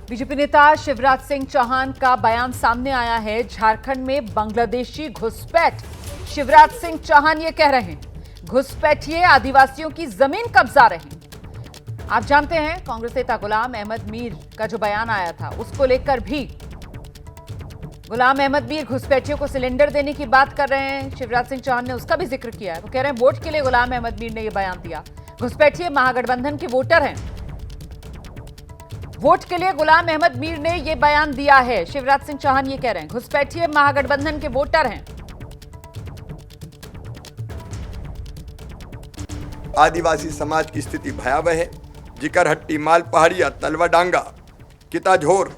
BJP नेता शिवराज सिंह चौहान का बयान सामने आया है। झारखंड में बांग्लादेशी घुसपैठ। शिवराज सिंह चौहान ये कह रहे हैं घुसपैठिए आदिवासियों की जमीन कब्जा रहे हैं। आप जानते हैं कांग्रेस नेता गुलाम अहमद मीर का जो बयान आया था उसको लेकर भी गुलाम अहमद मीर घुसपैठियों को सिलेंडर देने की बात कर रहे हैं। शिवराज सिंह चौहान ने उसका भी जिक्र किया है। वो कह रहे हैं वोट के लिए गुलाम अहमद मीर ने यह बयान दिया। घुसपैठिए महागठबंधन के वोटर हैं। वोट के लिए गुलाम अहमद मीर ने यह बयान दिया है। शिवराज सिंह चौहान ये कह रहे हैं घुसपैठिए महागठबंधन के वोटर हैं। आदिवासी समाज की स्थिति भयावह है। जिकरहट्टी, माल पहाड़िया, तलवा डांगा, किताझोर,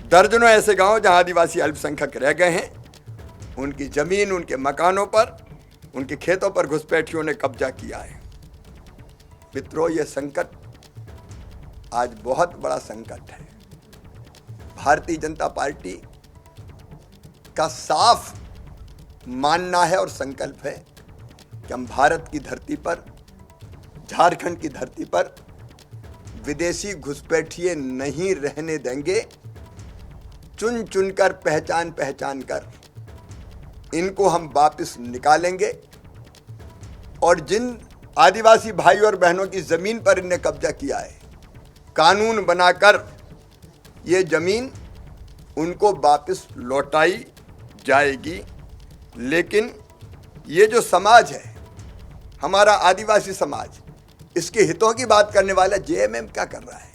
दर्जनों ऐसे गांव जहां आदिवासी अल्पसंख्यक रह गए हैं, उनकी जमीन, उनके मकानों पर, उनके खेतों पर घुसपैठियों ने कब्जा किया है। मित्रों, यह संकट आज बहुत बड़ा संकट है। भारतीय जनता पार्टी का साफ मानना है और संकल्प है कि हम भारत की धरती पर, झारखंड की धरती पर विदेशी घुसपैठिए नहीं रहने देंगे। चुन चुनकर, पहचान पहचान कर इनको हम वापस निकालेंगे और जिन आदिवासी भाई और बहनों की जमीन पर इन्हें कब्जा किया है, कानून बनाकर ये जमीन उनको वापस लौटाई जाएगी। लेकिन ये जो समाज है, हमारा आदिवासी समाज, इसके हितों की बात करने वाला जेएमएम क्या कर रहा है?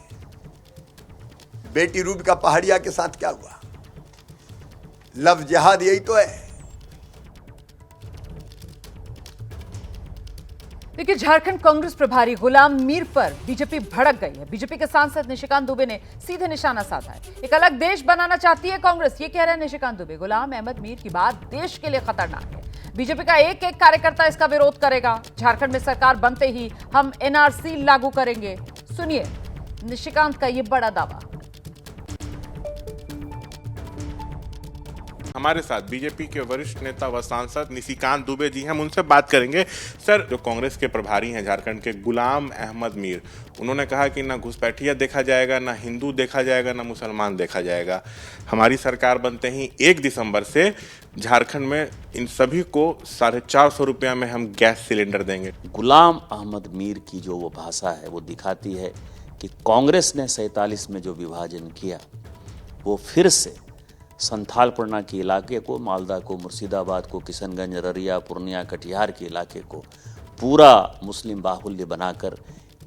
बेटी रूबी का पहाड़िया के साथ क्या हुआ? लव जिहाद यही तो है। देखिए, झारखंड कांग्रेस प्रभारी गुलाम मीर पर बीजेपी भड़क गई है। बीजेपी के सांसद निशिकांत दुबे ने सीधे निशाना साधा है। एक अलग देश बनाना चाहती है कांग्रेस, ये कह रहे हैं निशिकांत दुबे। गुलाम अहमद मीर की बात देश के लिए खतरनाक है। बीजेपी का एक एक कार्यकर्ता इसका विरोध करेगा। झारखंड में सरकार बनते ही हम एनआरसी लागू करेंगे। सुनिए निशिकांत का ये बड़ा दावा। हमारे साथ बीजेपी के वरिष्ठ नेता व सांसद निशिकांत दुबे जी हैं। हम उनसे बात करेंगे। सर, जो कांग्रेस के प्रभारी हैं झारखंड के, गुलाम अहमद मीर, उन्होंने कहा कि ना घुसपैठिया देखा जाएगा, ना हिंदू देखा जाएगा, ना मुसलमान देखा जाएगा। हमारी सरकार बनते ही 1 दिसंबर से झारखंड में इन सभी को 450 रुपया में हम गैस सिलेंडर देंगे। गुलाम अहमद मीर की जो वो भाषा है वो दिखाती है कि कांग्रेस ने 47 में जो विभाजन किया वो फिर से संथालपरना के इलाके को, मालदा को, मुर्शिदाबाद को, किशनगंज, अररिया, पूर्णिया, कटिहार के इलाके को पूरा मुस्लिम बाहुल्य बनाकर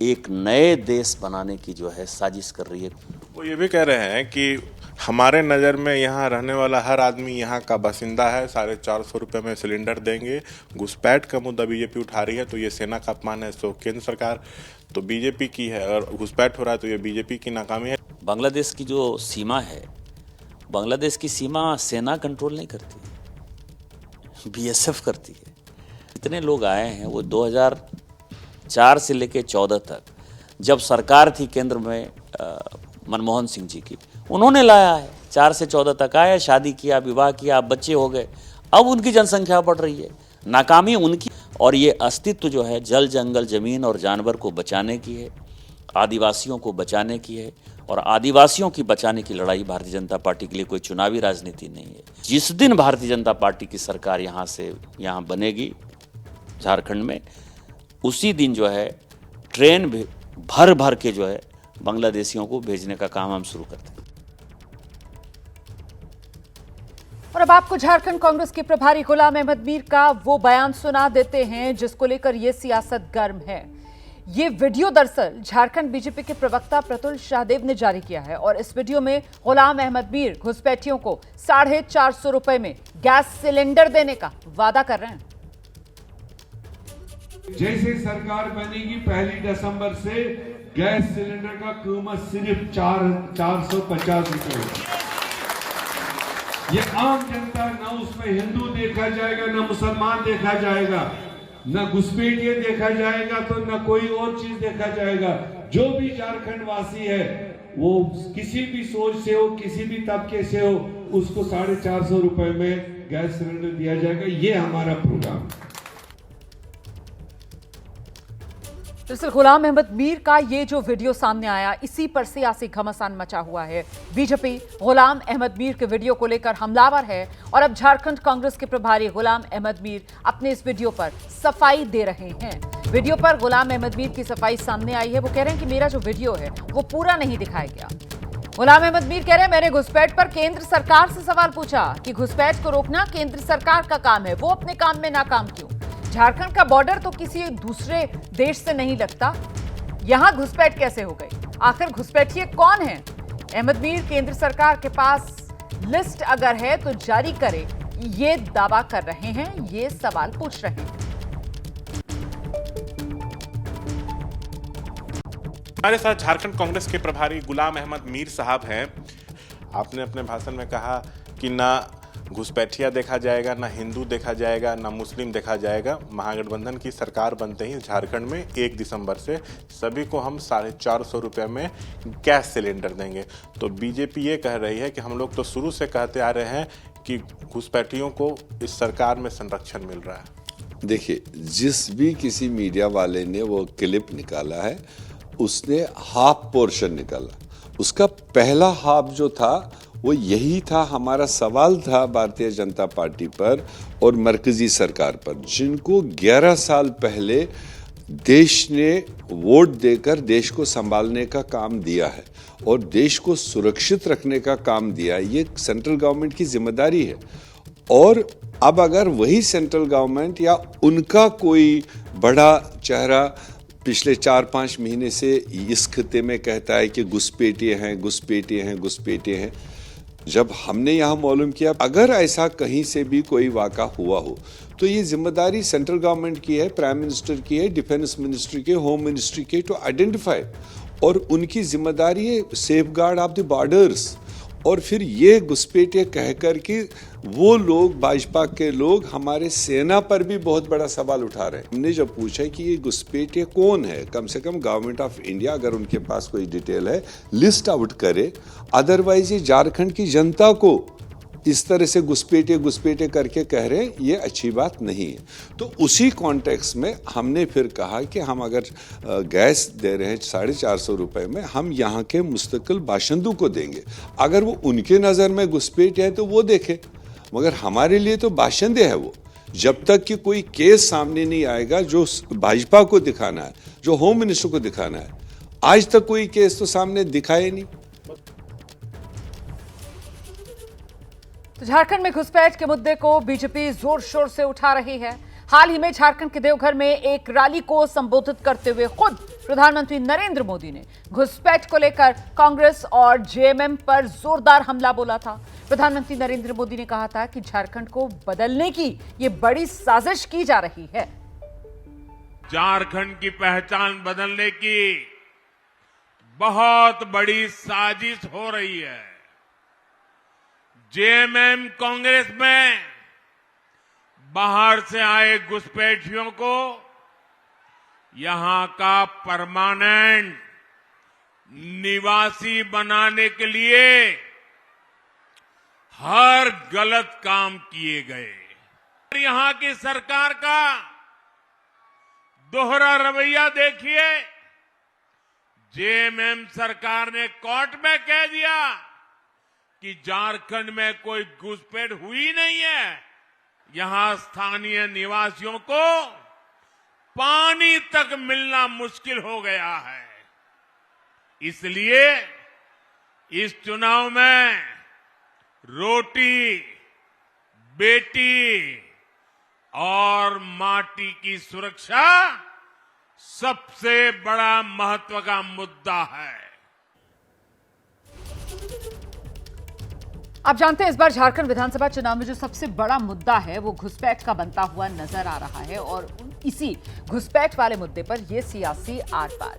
एक नए देश बनाने की जो है साजिश कर रही है। वो ये भी कह रहे हैं कि हमारे नज़र में यहाँ रहने वाला हर आदमी यहाँ का बासिंदा है। 450 रुपये में सिलेंडर देंगे। घुसपैठ का मुद्दा बीजेपी उठा रही है तो ये सेना का अपमान है। तो केंद्र सरकार तो बीजेपी की है और घुसपैठ हो रहा है तो ये बीजेपी की नाकामी है। बांग्लादेश की जो सीमा है, बांग्लादेश की सीमा सेना कंट्रोल नहीं करती, बीएसएफ करती है। इतने लोग आए हैं, वो 2004 से लेकर 14 तक जब सरकार थी केंद्र में मनमोहन सिंह जी की, उन्होंने लाया है। 4 से 14 तक आए, शादी किया, विवाह किया, बच्चे हो गए। अब उनकी जनसंख्या बढ़ रही है। नाकामी उनकी, और ये अस्तित्व जो है जल, जंगल, जमीन और जानवर को बचाने की है, आदिवासियों को बचाने की है। और आदिवासियों की बचाने की लड़ाई भारतीय जनता पार्टी के लिए कोई चुनावी राजनीति नहीं है। जिस दिन भारतीय जनता पार्टी की सरकार यहाँ बनेगी झारखंड में, उसी दिन जो है ट्रेन भर भर के जो है बांग्लादेशियों को भेजने का काम हम शुरू करते हैं। और अब आपको झारखंड कांग्रेस के प्रभारी गुलाम अहमद मीर का वो बयान सुना देते हैं जिसको लेकर ये सियासत गर्म है। ये वीडियो दरअसल झारखंड बीजेपी के प्रवक्ता प्रतुल शाहदेव ने जारी किया है और इस वीडियो में गुलाम अहमद मीर घुसपैठियों को 450 रुपए में गैस सिलेंडर देने का वादा कर रहे हैं। जैसे सरकार बनेगी 1 दिसंबर से गैस सिलेंडर का कीमत सिर्फ 450 रुपए। ये आम जनता, ना उसमें हिंदू देखा जाएगा, ना मुसलमान देखा जाएगा, न घुसपैठिए देखा जाएगा, तो न कोई और चीज देखा जाएगा। जो भी झारखंड वासी है, वो किसी भी सोच से हो, किसी भी तबके से हो, उसको 450 रुपए में गैस सिलेंडर दिया जाएगा। ये हमारा प्रोग्राम। दरअसल गुलाम अहमद मीर का ये जो वीडियो सामने आया, इसी पर सियासी घमासान मचा हुआ है। बीजेपी गुलाम अहमद मीर के वीडियो को लेकर हमलावर है और अब झारखंड कांग्रेस के प्रभारी गुलाम अहमद मीर अपने इस वीडियो पर सफाई दे रहे हैं। वीडियो पर गुलाम अहमद मीर की सफाई सामने आई है। वो कह रहे हैं कि मेरा जो वीडियो है वो पूरा नहीं दिखाया गया। गुलाम अहमद मीर कह रहे हैं मैंने घुसपैठ पर केंद्र सरकार से सवाल पूछा कि घुसपैठ को रोकना केंद्र सरकार का काम है, वो अपने काम में नाकाम क्यों? झारखंड का बॉर्डर तो किसी दूसरे देश से नहीं लगता, यहां घुसपैठ कैसे हो गई? आखिर घुसपैठिए कौन है? अहमद मीर केंद्र सरकार के पास लिस्ट अगर है तो जारी करे, ये दावा कर रहे हैं, ये सवाल पूछ रहे हैं। हमारे साथ झारखंड कांग्रेस के प्रभारी गुलाम अहमद मीर साहब हैं। आपने अपने भाषण में कहा कि ना घुसपैठिया देखा जाएगा, ना हिंदू देखा जाएगा, ना मुस्लिम देखा जाएगा। महागठबंधन की सरकार बनते ही झारखंड में 1 दिसंबर से सभी को हम 450 रुपये में गैस सिलेंडर देंगे। तो बीजेपी ये कह रही है कि हम लोग तो शुरू से कहते आ रहे हैं कि घुसपैठियों को इस सरकार में संरक्षण मिल रहा है। देखिए, जिस भी किसी मीडिया वाले ने वो क्लिप निकाला है उसने हाफ पोर्शन निकाला। उसका पहला हाफ जो था वो यही था, हमारा सवाल था भारतीय जनता पार्टी पर और मरकजी सरकार पर, जिनको 11 साल पहले देश ने वोट देकर देश को संभालने का काम दिया है और देश को सुरक्षित रखने का काम दिया है। ये सेंट्रल गवर्नमेंट की जिम्मेदारी है। और अब अगर वही सेंट्रल गवर्नमेंट या उनका कोई बड़ा चेहरा पिछले 4-5 महीने से इस खिते में कहता है कि घुसपैठिए हैं, घुसपैठिए हैं, घुसपैठिए हैं, जब हमने यहाँ मालूम किया अगर ऐसा कहीं से भी कोई वाक़ा हुआ हो तो ये जिम्मेदारी सेंट्रल गवर्नमेंट की है, प्राइम मिनिस्टर की है, डिफेंस मिनिस्ट्री की, होम मिनिस्ट्री की, टू आइडेंटिफाई। और उनकी जिम्मेदारी है सेफगार्ड ऑफ द बॉर्डर्स। और फिर ये घुसपैठिए कह कर कि वो लोग, भाजपा के लोग, हमारे सेना पर भी बहुत बड़ा सवाल उठा रहे हैं। हमने जब पूछा कि ये घुसपैठिए कौन है, कम से कम गवर्नमेंट ऑफ इंडिया अगर उनके पास कोई डिटेल है लिस्ट आउट करे, अदरवाइज ये झारखंड की जनता को इस तरह से घुसपैठिए करके कह रहे हैं, ये अच्छी बात नहीं है। तो उसी कॉन्टेक्स्ट में हमने फिर कहा कि हम अगर गैस दे रहे हैं 450 रुपये में, हम यहाँ के मुस्तकिल बाशिंदों को देंगे। अगर वो उनके नज़र में घुसपैठिए है तो वो देखे, मगर हमारे लिए तो बाशिंदे है वो। जब तक कि कोई केस सामने नहीं आएगा जो भाजपा को दिखाना है, जो होम मिनिस्टर को दिखाना है, आज तक कोई केस तो सामने दिखाए नहीं। तो झारखंड में घुसपैठ के मुद्दे को बीजेपी जोर शोर से उठा रही है। हाल ही में झारखंड के देवघर में एक रैली को संबोधित करते हुए खुद प्रधानमंत्री नरेंद्र मोदी ने घुसपैठ को लेकर कांग्रेस और जेएमएम पर जोरदार हमला बोला था। प्रधानमंत्री नरेंद्र मोदी ने कहा था कि झारखंड को बदलने की ये बड़ी साजिश की जा रही है। झारखंड की पहचान बदलने की बहुत बड़ी साजिश हो रही है। जेएमएम कांग्रेस में बाहर से आए घुसपैठियों को यहां का परमानेंट निवासी बनाने के लिए हर गलत काम किए गए। यहां की सरकार का दोहरा रवैया देखिए। जेएमएम सरकार ने कोर्ट में कह दिया कि झारखंड में कोई घुसपैठ हुई नहीं है। यहां स्थानीय निवासियों को पानी तक मिलना मुश्किल हो गया है। इसलिए इस चुनाव में रोटी, बेटी और माटी की सुरक्षा सबसे बड़ा महत्व का मुद्दा है। आप जानते हैं इस बार झारखंड विधानसभा चुनाव में जो सबसे बड़ा मुद्दा है वो घुसपैठ का बनता हुआ नजर आ रहा है और इसी घुसपैठ वाले मुद्दे पर यह सियासी आर पार